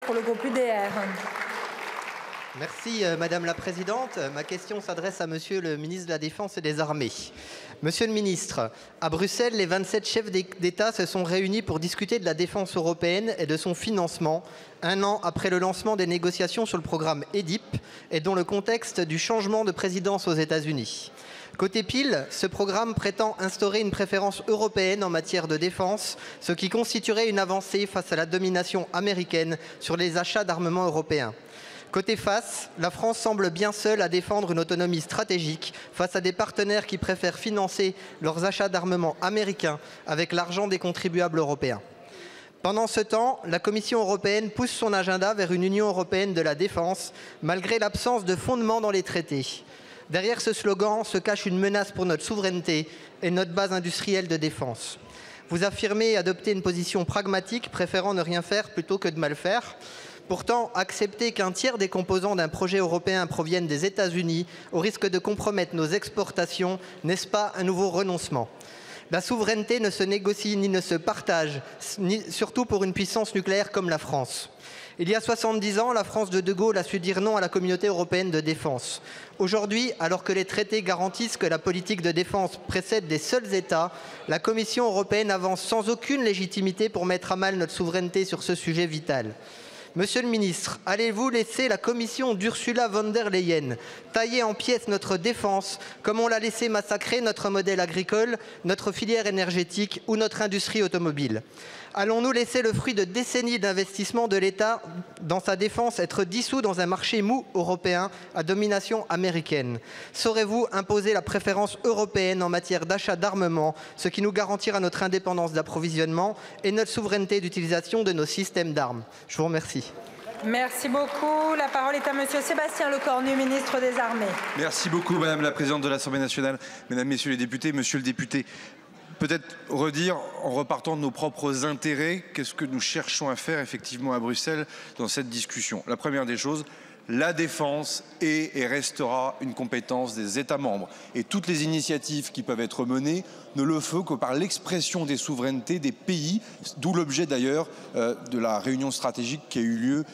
pour le groupe UDR. Merci Madame la Présidente. Ma question s'adresse à Monsieur le ministre de la Défense et des Armées. Monsieur le ministre, à Bruxelles, les 27 chefs d'État se sont réunis pour discuter de la défense européenne et de son financement, un an après le lancement des négociations sur le programme EDIP et dans le contexte du changement de présidence aux États-Unis. Côté pile, ce programme prétend instaurer une préférence européenne en matière de défense, ce qui constituerait une avancée face à la domination américaine sur les achats d'armements européens. Côté face, la France semble bien seule à défendre une autonomie stratégique face à des partenaires qui préfèrent financer leurs achats d'armements américains avec l'argent des contribuables européens. Pendant ce temps, la Commission européenne pousse son agenda vers une Union européenne de la défense, malgré l'absence de fondement dans les traités. Derrière ce slogan se cache une menace pour notre souveraineté et notre base industrielle de défense. Vous affirmez adopter une position pragmatique, préférant ne rien faire plutôt que de mal faire. Pourtant, accepter qu'un tiers des composants d'un projet européen proviennent des États-Unis, au risque de compromettre nos exportations, n'est-ce pas un nouveau renoncement ? La souveraineté ne se négocie ni ne se partage, surtout pour une puissance nucléaire comme la France. Il y a 70 ans, la France de De Gaulle a su dire non à la communauté européenne de défense. Aujourd'hui, alors que les traités garantissent que la politique de défense précède les seuls États, la Commission européenne avance sans aucune légitimité pour mettre à mal notre souveraineté sur ce sujet vital. Monsieur le ministre, allez-vous laisser la commission d'Ursula von der Leyen tailler en pièces notre défense comme on l'a laissé massacrer notre modèle agricole, notre filière énergétique ou notre industrie automobile ? Allons-nous laisser le fruit de décennies d'investissement de l'État dans sa défense être dissous dans un marché mou européen à domination américaine? Saurez-vous imposer la préférence européenne en matière d'achat d'armement, ce qui nous garantira notre indépendance d'approvisionnement et notre souveraineté d'utilisation de nos systèmes d'armes? Je vous remercie. Merci beaucoup. La parole est à Monsieur Sébastien Lecornu, ministre des Armées. Merci beaucoup, Madame la Présidente de l'Assemblée nationale, Mesdames, Messieurs les députés, Monsieur le député. Peut-être redire, en repartant de nos propres intérêts, qu'est-ce que nous cherchons à faire effectivement à Bruxelles dans cette discussion. La première des choses, la défense est et restera une compétence des États membres. Et toutes les initiatives qui peuvent être menées ne le font que par l'expression des souverainetés des pays, d'où l'objet d'ailleurs de la réunion stratégique qui a eu lieu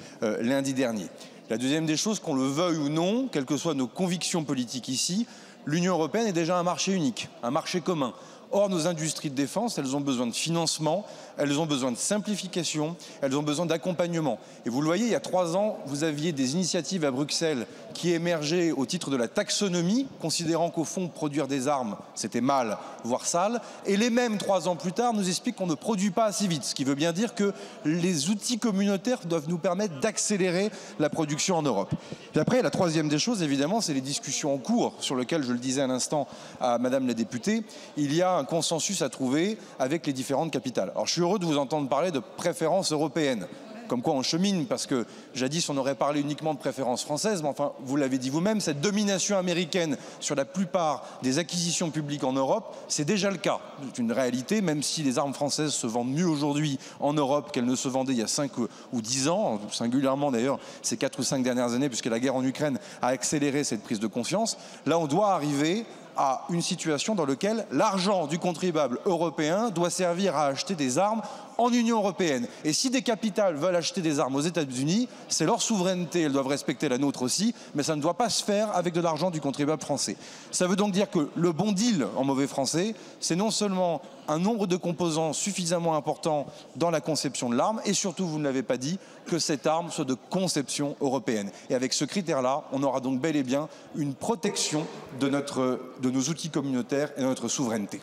lundi dernier. La deuxième des choses, qu'on le veuille ou non, quelles que soient nos convictions politiques ici, l'Union européenne est déjà un marché unique, un marché commun. Or, nos industries de défense, elles ont besoin de financement, elles ont besoin de simplification, elles ont besoin d'accompagnement. Et vous le voyez, il y a 3 ans, vous aviez des initiatives à Bruxelles qui émergeaient au titre de la taxonomie, considérant qu'au fond, produire des armes, c'était mal, voire sale. Et les mêmes, 3 ans plus tard, nous expliquent qu'on ne produit pas assez vite, ce qui veut bien dire que les outils communautaires doivent nous permettre d'accélérer la production en Europe. Et après, la troisième des choses, évidemment, c'est les discussions en cours, sur lesquelles, je le disais à l'instant à Madame la députée, il y a un consensus à trouver avec les différentes capitales. Alors, je suis heureux de vous entendre parler de préférence européenne. Comme quoi on chemine, parce que jadis on aurait parlé uniquement de préférence française, mais enfin, vous l'avez dit vous-même, cette domination américaine sur la plupart des acquisitions publiques en Europe, c'est déjà le cas. C'est une réalité, même si les armes françaises se vendent mieux aujourd'hui en Europe qu'elles ne se vendaient il y a 5 ou 10 ans, singulièrement d'ailleurs ces 4 ou 5 dernières années, puisque la guerre en Ukraine a accéléré cette prise de conscience. Là, on doit arriver à une situation dans laquelle l'argent du contribuable européen doit servir à acheter des armes en Union européenne. Et si des capitales veulent acheter des armes aux États-Unis, c'est leur souveraineté, elles doivent respecter la nôtre aussi, mais ça ne doit pas se faire avec de l'argent du contribuable français. Ça veut donc dire que le bon deal, en mauvais français, c'est non seulement un nombre de composants suffisamment important dans la conception de l'arme, et surtout, vous ne l'avez pas dit, que cette arme soit de conception européenne. Et avec ce critère-là, on aura donc bel et bien une protection de nos outils communautaires et de notre souveraineté.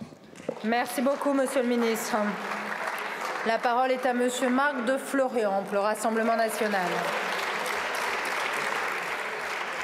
Merci beaucoup, Monsieur le Ministre. La parole est à Monsieur Marc de Florian pour le Rassemblement national.